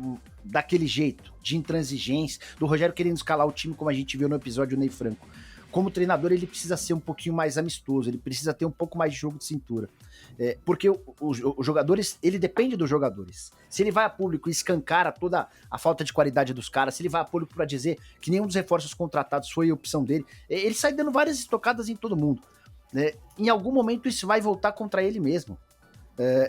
daquele jeito, de intransigência, do Rogério querendo escalar o time, como a gente viu no episódio Ney Franco. Como treinador, ele precisa ser um pouquinho mais amistoso, ele precisa ter um pouco mais de jogo de cintura. Porque os jogadores, ele depende dos jogadores. Se ele vai a público e escancara toda a falta de qualidade dos caras, se ele vai a público para dizer que nenhum dos reforços contratados foi a opção dele, ele sai dando várias estocadas em todo mundo. Em algum momento isso vai voltar contra ele mesmo.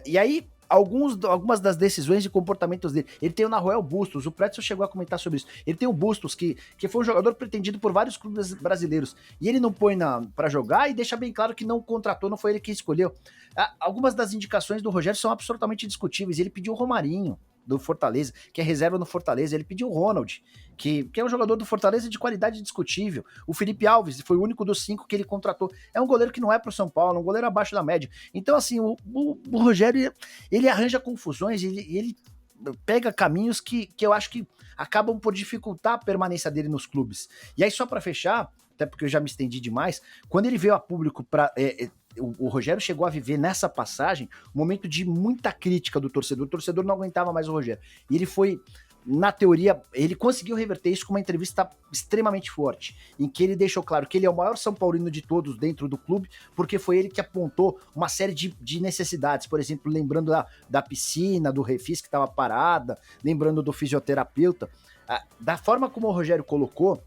E aí algumas das decisões e comportamentos dele. Ele tem o Nahuel Bustos, o Pretzel chegou a comentar sobre isso. Ele tem o Bustos, que foi um jogador pretendido por vários clubes brasileiros. E ele não põe pra jogar e deixa bem claro que não contratou, não foi ele que escolheu. Algumas das indicações do Rogério são absolutamente discutíveis. Ele pediu o Romarinho, do Fortaleza, que é reserva no Fortaleza. Ele pediu o Ronald, que é um jogador do Fortaleza de qualidade discutível. O Felipe Alves foi o único dos 5 que ele contratou. É um goleiro que não é pro São Paulo, um goleiro abaixo da média. Então, assim, o Rogério, ele arranja confusões, ele pega caminhos que eu acho que acabam por dificultar a permanência dele nos clubes. E aí, só para fechar, até porque eu já me estendi demais, quando ele veio a público para... o Rogério chegou a viver nessa passagem um momento de muita crítica do torcedor. O torcedor não aguentava mais o Rogério. E ele foi, na teoria, ele conseguiu reverter isso com uma entrevista extremamente forte, em que ele deixou claro que ele é o maior São Paulino de todos dentro do clube, porque foi ele que apontou uma série de necessidades. Por exemplo, lembrando da piscina, do refis que estava parada, lembrando do fisioterapeuta. Da forma como o Rogério colocou,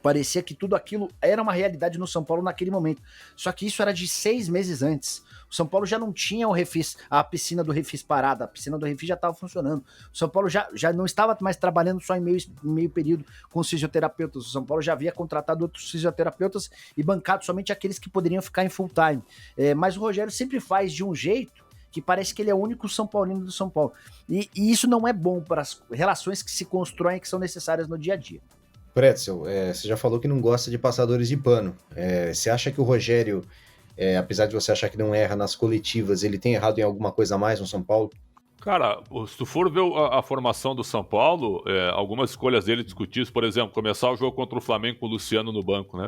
parecia que tudo aquilo era uma realidade no São Paulo naquele momento. Só que isso era de 6 meses antes. O São Paulo já não tinha o refis, a piscina do refis parada, a piscina do refis já estava funcionando. O São Paulo já não estava mais trabalhando só em meio período com os fisioterapeutas. O São Paulo já havia contratado outros fisioterapeutas e bancado somente aqueles que poderiam ficar em full time. Mas o Rogério sempre faz de um jeito que parece que ele é o único São Paulino do São Paulo. E isso não é bom para as relações que se constroem e que são necessárias no dia a dia. Pretzel, você já falou que não gosta de passadores de pano. Você acha que o Rogério, apesar de você achar que não erra nas coletivas, ele tem errado em alguma coisa a mais no São Paulo? Cara, se tu for ver a formação do São Paulo, algumas escolhas dele discutíveis, por exemplo, começar o jogo contra o Flamengo com o Luciano no banco, né?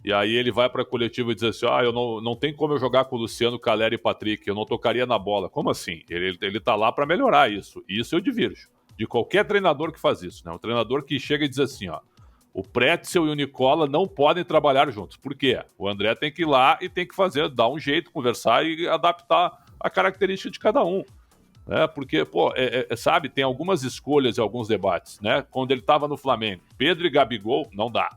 E aí ele vai pra coletiva e diz assim, eu não tem como eu jogar com o Luciano, Calera e Patrick, eu não tocaria na bola. Como assim? Ele tá lá pra melhorar isso. E isso eu divirjo. De qualquer treinador que faz isso, né? Um treinador que chega e diz assim, o Pretzel e o Nicola não podem trabalhar juntos. Por quê? O André tem que ir lá e tem que dar um jeito, conversar e adaptar a característica de cada um. Porque, sabe, tem algumas escolhas e alguns debates, né? Quando ele estava no Flamengo, Pedro e Gabigol, não dá.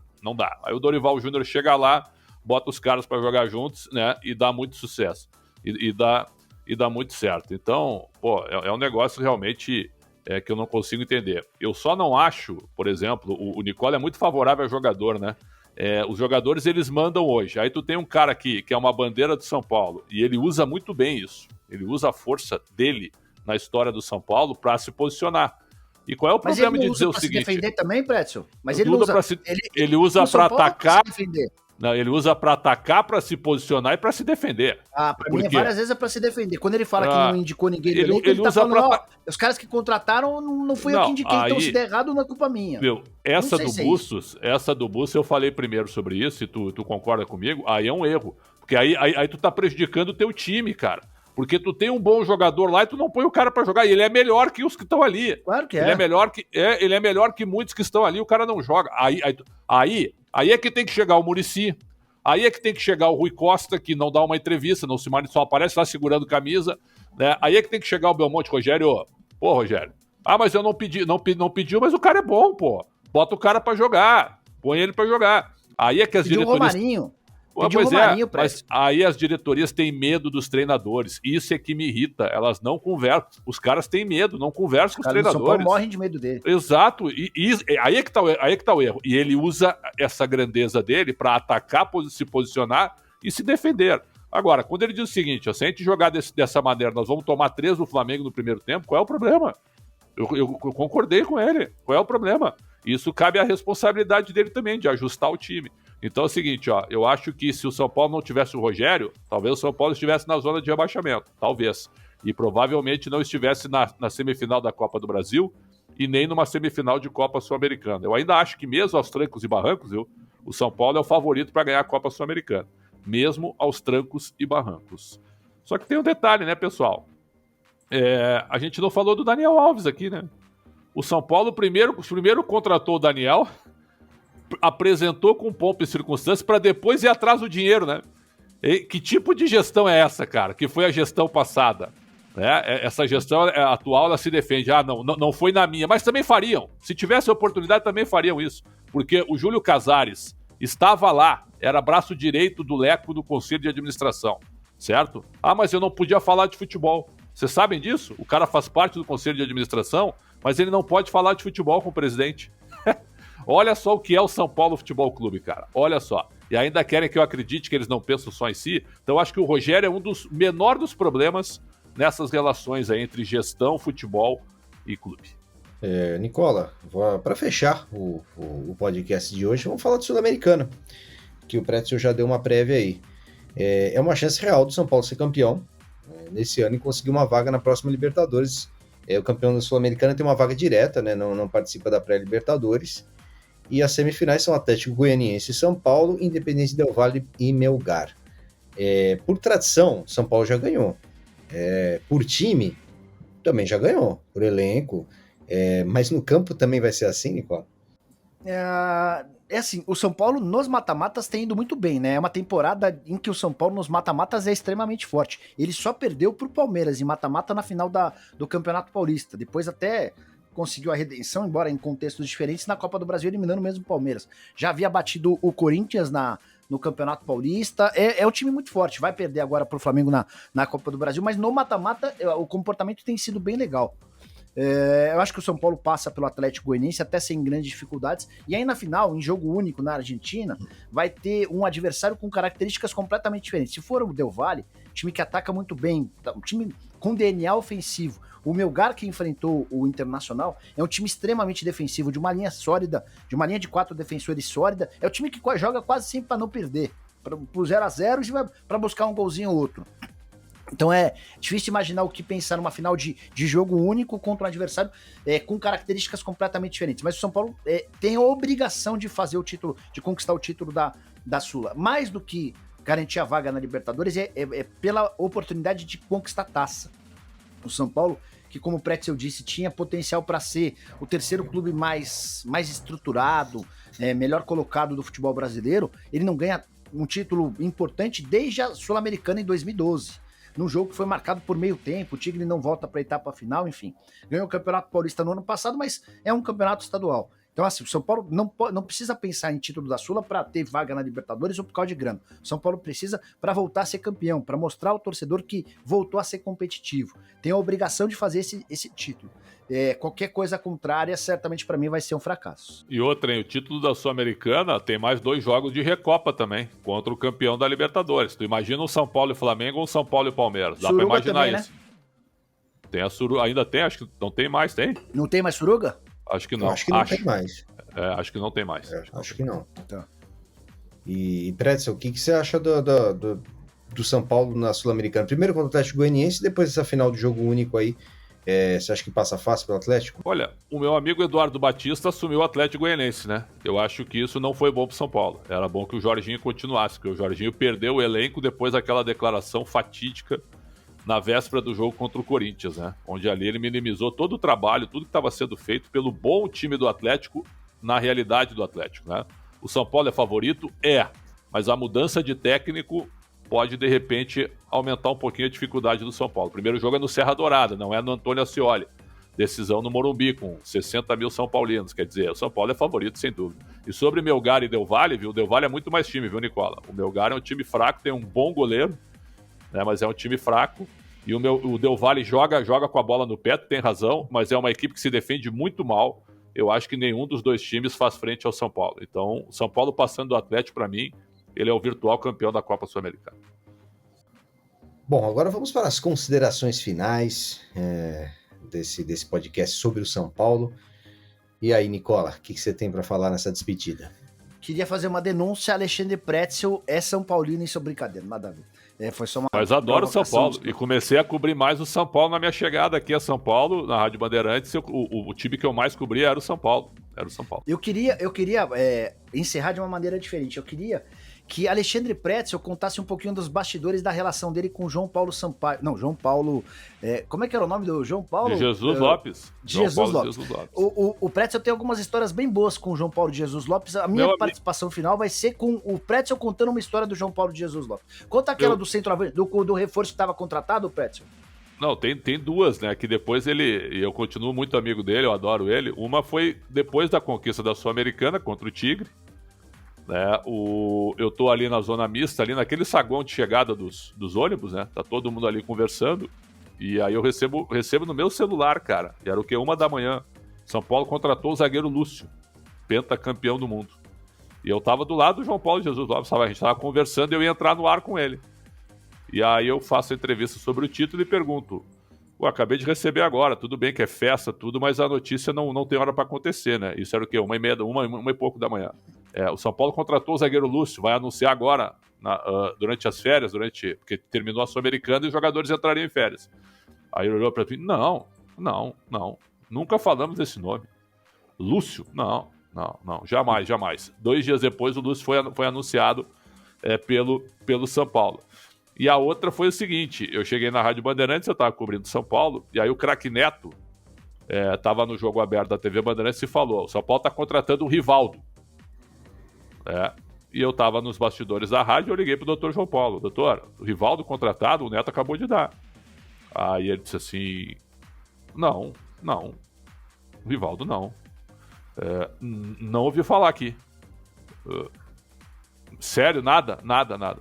Aí o Dorival Júnior chega lá, bota os caras para jogar juntos, né? E dá muito sucesso. E dá muito certo. Então, é um negócio realmente... que eu não consigo entender. Eu só não acho, por exemplo, o Nicola é muito favorável ao jogador, né? Os jogadores, eles mandam hoje. Aí tu tem um cara aqui, que é uma bandeira do São Paulo, e ele usa muito bem isso. Ele usa a força dele na história do São Paulo para se posicionar. E qual é o problema de dizer o seguinte... Mas ele usa para se defender também, Pretzel? Mas ele usa para atacar... Não, ele usa para atacar, para se posicionar e para se defender. Pra mim, várias vezes é para se defender. Quando ele fala que não indicou ninguém, ele tá usa falando, os caras que contrataram, não fui eu que indiquei, então se der errado, não é culpa minha. Essa do Bustos, eu falei primeiro sobre isso, e tu concorda comigo, aí é um erro. Porque aí tu tá prejudicando o teu time, cara. Porque tu tem um bom jogador lá e tu não põe o cara pra jogar. E ele é melhor que os que estão ali. Claro que Ele é melhor que muitos que estão ali, o cara não joga. Aí é que tem que chegar o Muricy. Aí é que tem que chegar o Rui Costa, que não dá uma entrevista, só aparece lá segurando camisa. Né? Aí é que tem que chegar o Belmonte. Rogério, Rogério. Mas eu não pediu, mas o cara é bom, pô. Bota o cara pra jogar. Põe ele pra jogar. Aí é que as diretorias... Mas aí as diretorias têm medo dos treinadores. Isso é que me irrita. Elas não conversam. Os caras têm medo, não conversam com os treinadores. São Paulo morrem de medo dele. Exato. E aí é que tá o erro. E ele usa essa grandeza dele para atacar, se posicionar e se defender. Agora, quando ele diz o seguinte, se a gente jogar dessa maneira, nós vamos tomar 3 do Flamengo no primeiro tempo, qual é o problema? Eu concordei com ele. Qual é o problema? Isso cabe à responsabilidade dele também, de ajustar o time. Então é o seguinte, eu acho que se o São Paulo não tivesse o Rogério, talvez o São Paulo estivesse na zona de rebaixamento, talvez. E provavelmente não estivesse na semifinal da Copa do Brasil e nem numa semifinal de Copa Sul-Americana. Eu ainda acho que mesmo aos trancos e barrancos, o São Paulo é o favorito para ganhar a Copa Sul-Americana. Mesmo aos trancos e barrancos. Só que tem um detalhe, né, pessoal? A gente não falou do Daniel Alves aqui, né? O São Paulo primeiro contratou o Daniel, apresentou com pompa e circunstância para depois ir atrás do dinheiro, né? Que tipo de gestão é essa, cara? Que foi a gestão passada. Né? Essa gestão atual, ela se defende. Não foi na minha. Mas também fariam. Se tivesse oportunidade, também fariam isso. Porque o Júlio Casares estava lá, era braço direito do Leco do Conselho de Administração. Certo? Mas eu não podia falar de futebol. Vocês sabem disso? O cara faz parte do conselho de administração, mas ele não pode falar de futebol com o presidente. Olha só o que é o São Paulo Futebol Clube, cara. Olha só. E ainda querem que eu acredite que eles não pensam só em si. Então eu acho que o Rogério é um dos menores dos problemas nessas relações aí entre gestão, futebol e clube. Nicola, para fechar o podcast de hoje, vamos falar de Sul-Americana, que o Pretzel já deu uma prévia aí. É uma chance real do São Paulo ser campeão nesse ano e conseguir uma vaga na próxima Libertadores. O campeão da Sul-Americana tem uma vaga direta, né? Não participa da pré-Libertadores. E as semifinais são Atlético Goianiense e São Paulo, Independente Del Valle e Melgar. Por tradição, São Paulo já ganhou. Por time, também já ganhou. Por elenco. Mas no campo também vai ser assim, Nicola? Assim, o São Paulo nos mata-matas tem ido muito bem, né? É uma temporada em que o São Paulo nos mata-matas é extremamente forte. Ele só perdeu pro Palmeiras em mata-mata na final do Campeonato Paulista. Depois até conseguiu a redenção, embora em contextos diferentes, na Copa do Brasil, eliminando mesmo o Palmeiras. Já havia batido o Corinthians no Campeonato Paulista. É um time muito forte. Vai perder agora pro Flamengo na Copa do Brasil, mas no mata-mata o comportamento tem sido bem legal. Eu acho que o São Paulo passa pelo Atlético Goianiense até sem grandes dificuldades, e aí na final, em jogo único na Argentina, vai ter um adversário com características completamente diferentes. Se for o Del Valle, time que ataca muito bem, um time com DNA ofensivo. O Melgar, que enfrentou o Internacional, é um time extremamente defensivo, de uma linha sólida, de uma linha de 4 defensores sólida. É o time que joga quase sempre para não perder, pro 0-0 e para buscar um golzinho ou outro. Então é difícil imaginar o que pensar numa final de jogo único contra um adversário com características completamente diferentes. Mas o São Paulo tem a obrigação de fazer o título, de conquistar o título da Sula. Mais do que garantir a vaga na Libertadores, é pela oportunidade de conquistar a taça. O São Paulo, que como o Pretzel disse, tinha potencial para ser o terceiro clube mais estruturado, melhor colocado do futebol brasileiro, ele não ganha um título importante desde a Sul-Americana em 2012. Num jogo que foi marcado por meio tempo, o Tigre não volta para a etapa final, enfim. Ganhou o Campeonato Paulista no ano passado, mas é um campeonato estadual. Então, assim, o São Paulo não precisa pensar em título da Sula para ter vaga na Libertadores ou por causa de grana. O São Paulo precisa para voltar a ser campeão, para mostrar ao torcedor que voltou a ser competitivo. Tem a obrigação de fazer esse título. Qualquer coisa contrária, certamente para mim vai ser um fracasso. E outra, hein, o título da Sul-Americana tem mais 2 jogos de Recopa também, contra o campeão da Libertadores. Tu imagina um São Paulo e Flamengo ou um São Paulo e Palmeiras. Dá para imaginar também, isso. Né? Tem a Suruga, ainda tem, acho que não tem mais, tem? Não tem mais Suruga? Acho que não. Acho que não tem mais. Acho que não tem mais. Acho que não. Tá. E Pretzel, o que você acha do São Paulo na Sul-Americana? Primeiro contra o Atlético Goianiense, depois dessa final de jogo único aí. Você acha que passa fácil pelo Atlético? Olha, o meu amigo Eduardo Batista assumiu o Atlético Goianiense, né? Eu acho que isso não foi bom pro São Paulo. Era bom que o Jorginho continuasse, porque o Jorginho perdeu o elenco depois daquela declaração fatídica na véspera do jogo contra o Corinthians, né? Onde ali ele minimizou todo o trabalho, tudo que estava sendo feito pelo bom time do Atlético na realidade do Atlético, né? O São Paulo é favorito? Mas a mudança de técnico pode, de repente, aumentar um pouquinho a dificuldade do São Paulo. O primeiro jogo é no Serra Dourada, não é no Antônio Ascioli. Decisão no Morumbi, com 60 mil São Paulinos. Quer dizer, o São Paulo é favorito, sem dúvida. E sobre Melgar e Del Valle, viu? O Del Valle é muito mais time, viu, Nicola? O Melgar é um time fraco, tem um bom goleiro, né? Mas é um time fraco. E o Del Valle joga com a bola no pé, tem razão, mas é uma equipe que se defende muito mal. Eu acho que nenhum dos dois times faz frente ao São Paulo. Então, o São Paulo passando do Atlético, para mim, ele é o virtual campeão da Copa Sul-Americana. Bom, agora vamos para as considerações finais desse podcast sobre o São Paulo. E aí, Nicola, o que você tem para falar nessa despedida? Queria fazer uma denúncia, Alexandre Pretzel é São Paulino, isso é brincadeira, nada a ver. Foi só uma Mas adoro São Paulo e comecei a cobrir mais o São Paulo na minha chegada aqui a São Paulo, na Rádio Bandeirantes. O time que eu mais cobria era o São Paulo. Eu queria encerrar de uma maneira diferente. Eu queria que Alexandre Pretzel contasse um pouquinho dos bastidores da relação dele com João Paulo Sampaio. Não, João Paulo... como é que era o nome do João Paulo? De Jesus Lopes. De Jesus Lopes. O Pretzel tem algumas histórias bem boas com o João Paulo de Jesus Lopes. A minha participação final vai ser com o Pretzel contando uma história do João Paulo de Jesus Lopes. Conta aquela do centroavante, do reforço que estava contratado, Pretzel. Não, tem 2, né, que depois eu continuo muito amigo dele, eu adoro ele. Uma foi depois da conquista da Sul-Americana contra o Tigre, né, eu tô ali na zona mista, ali naquele saguão de chegada dos ônibus, né, tá todo mundo ali conversando, E aí eu recebo no meu celular, cara. E era o quê? 1h. São Paulo contratou o zagueiro Lúcio, pentacampeão do mundo. E eu tava do lado do João Paulo de Jesus Lopes, a gente tava conversando e eu ia entrar no ar com ele. E aí eu faço a entrevista sobre o título e pergunto: acabei de receber agora, tudo bem que é festa, tudo, mas a notícia não tem hora para acontecer, né? Isso era o quê? 1h30, uma e pouco da manhã. O São Paulo contratou o zagueiro Lúcio, vai anunciar agora, durante as férias, porque terminou a Sul-Americana e os jogadores entrariam em férias. Aí ele olhou para mim: não, nunca falamos desse nome. Lúcio? Não, jamais. 2 dias depois o Lúcio foi anunciado pelo São Paulo. E a outra foi o seguinte: eu cheguei na Rádio Bandeirantes, eu estava cobrindo São Paulo, e aí o craque Neto estava no jogo aberto da TV Bandeirantes e falou: o São Paulo está contratando o Rivaldo. E eu estava nos bastidores da rádio, eu liguei pro doutor João Paulo: doutor, o Rivaldo contratado, o Neto acabou de dar. Aí ele disse assim: não, o Rivaldo não. Não ouvi falar aqui. Sério? Nada.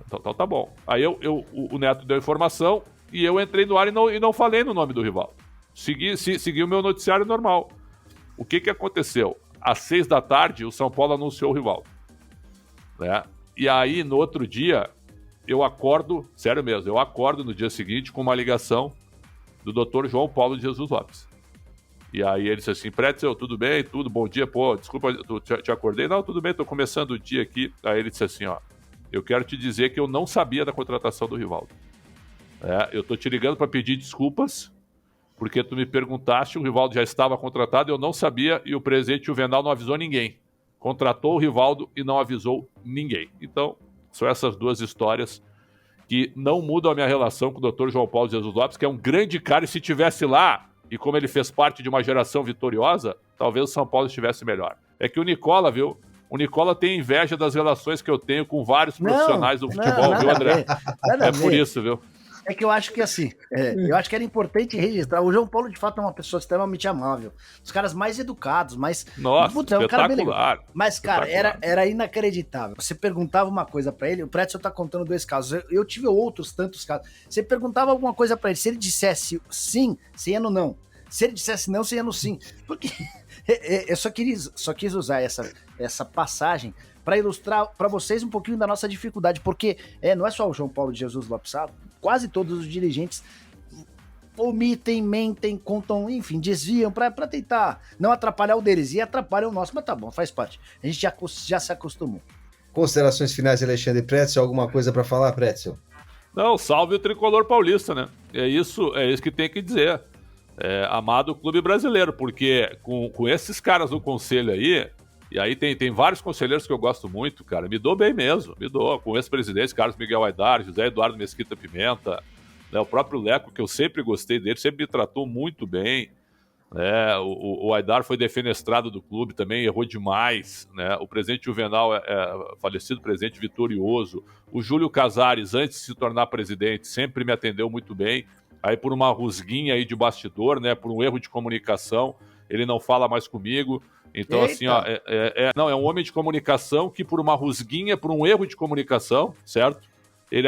Então tá bom. Aí o Neto deu informação e eu entrei no ar e não falei no nome do Rivaldo. Segui o meu noticiário normal. O que aconteceu? Às 6h o São Paulo anunciou o Rivaldo. E aí, no outro dia, eu acordo, sério mesmo, eu acordo no dia seguinte com uma ligação do Dr. João Paulo de Jesus Lopes. E aí ele disse assim: Pretzel, tudo bem? Tudo, bom dia, pô, desculpa, te acordei? Não, tudo bem, tô começando o dia aqui. Aí ele disse assim: eu quero te dizer que eu não sabia da contratação do Rivaldo. Eu tô te ligando para pedir desculpas, porque tu me perguntaste, o Rivaldo já estava contratado, eu não sabia, e o presidente Juvenal não avisou ninguém. Contratou o Rivaldo e não avisou ninguém. Então, são essas duas histórias que não mudam a minha relação com o Dr. João Paulo de Jesus Lopes, que é um grande cara, e se tivesse lá, e como ele fez parte de uma geração vitoriosa, talvez o São Paulo estivesse melhor. É que o Nicola, viu? O Nicola tem inveja das relações que eu tenho com vários profissionais do futebol, viu, André? Por isso, viu? É que eu acho que assim, eu acho que era importante registrar. O João Paulo, de fato, é uma pessoa extremamente amável. Os caras mais educados, mais... Nossa, é um cara bem espetacular. Mas, cara, era inacreditável. Você perguntava uma coisa pra ele, o Pretzel tá contando 2 casos. Eu tive outros tantos casos. Você perguntava alguma coisa pra ele, se ele dissesse sim, você ia no não. Se ele dissesse não, você ia no sim. Porque eu só quis usar essa passagem para ilustrar para vocês um pouquinho da nossa dificuldade, porque não é só o João Paulo de Jesus Lopes, sabe? Quase todos os dirigentes omitem, mentem, contam, enfim, desviam para tentar não atrapalhar o deles, e atrapalham o nosso, mas tá bom, faz parte. A gente já se acostumou. Considerações finais de Alexandre Pretzel, alguma coisa para falar, Pretzel? Não, salve o tricolor paulista, né? É isso que tem que dizer. Amado clube brasileiro, porque com esses caras no conselho aí, e aí tem vários conselheiros que eu gosto muito, cara, me dou bem mesmo, com ex-presidentes, Carlos Miguel Aidar, José Eduardo Mesquita Pimenta, né, o próprio Leco, que eu sempre gostei dele, sempre me tratou muito bem, né, o Aidar foi defenestrado do clube também, errou demais, né, o presidente Juvenal falecido presidente vitorioso, o Júlio Casares, antes de se tornar presidente, sempre me atendeu muito bem. Aí por uma rusguinha aí de bastidor, né, por um erro de comunicação, ele não fala mais comigo. Então, Eita. Assim, é um homem de comunicação que por uma rusguinha, por um erro de comunicação, certo? Ele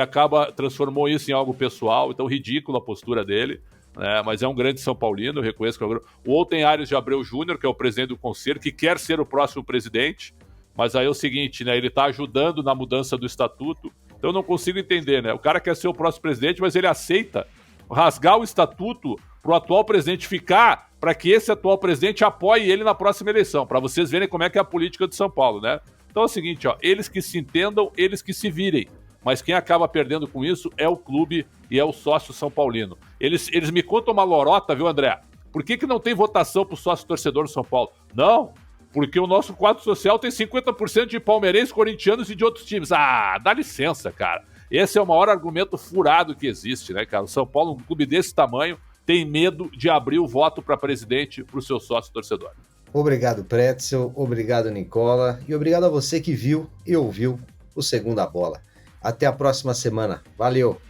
transformou isso em algo pessoal, então ridícula a postura dele, né, mas é um grande São Paulino, eu reconheço que é um grande... O Outen Aires de Abreu Júnior, que é o presidente do conselho, que quer ser o próximo presidente, mas aí é o seguinte, né, ele está ajudando na mudança do estatuto, então eu não consigo entender, né? O cara quer ser o próximo presidente, mas ele aceita rasgar o estatuto para o atual presidente ficar, para que esse atual presidente apoie ele na próxima eleição, para vocês verem como é que é a política de São Paulo, né? Então é o seguinte, eles que se entendam, eles que se virem, mas quem acaba perdendo com isso é o clube e é o sócio São Paulino. Eles me contam uma lorota, viu, André? Por que não tem votação para o sócio torcedor do São Paulo? Não, porque o nosso quadro social tem 50% de palmeirenses, corintianos e de outros times. Ah, dá licença, cara. Esse é o maior argumento furado que existe, né, cara? O São Paulo, um clube desse tamanho, tem medo de abrir o voto para presidente para o seu sócio torcedor. Obrigado, Pretzel. Obrigado, Nicola. E obrigado a você que viu e ouviu o Segunda Bola. Até a próxima semana. Valeu!